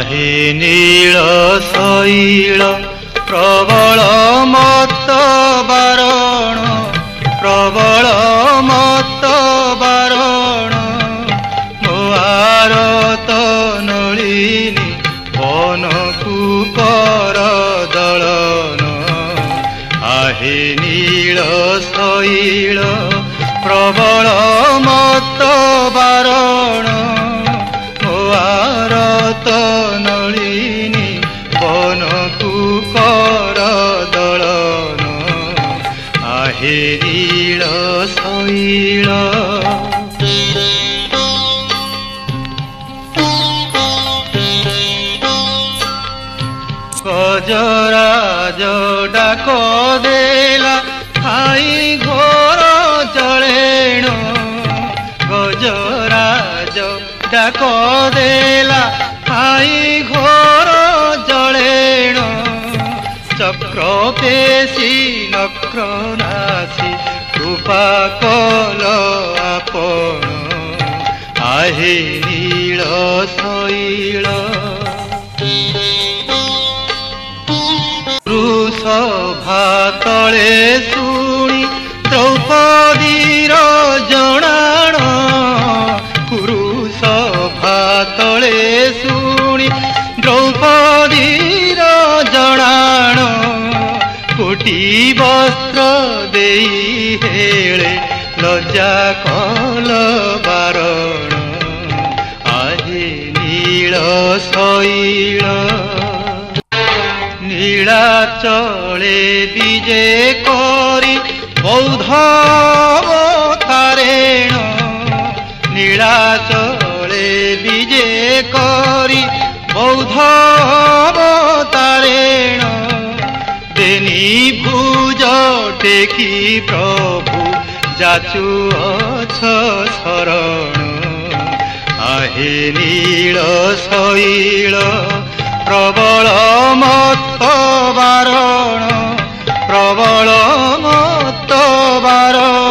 आहे नील शैल प्रबल मत बारण प्रबल मत बारण मोआरत नलिनी बन कुकर दलन आहे नील शैल प्रबल मत बारण मोआरत नलिनी बन कुकर दलन आहे नील शैल गजराज डाक देला खाई घोर जलेण गजराज डाक देला खाई घोर जलेण चक्र पेशी नक्र नासी कृपा कल आपण आहे नील शैल सभा तले शुणी द्रौपदीर जणाण कुरु सभा तले शुणी द्रौपदीर जणाण कोटी वस्त्र देई हेळे लज्जा कल बारण आहे नील शैल नीलाचले विजे करी बौद्ध अवतारेण नीलाचले विजे करी बौद्ध अवतारेण देनी भुज टेकी प्रभु जाचु अछ शरण आहे नील शैल प्रबल मत बारण प्रबल मत बारण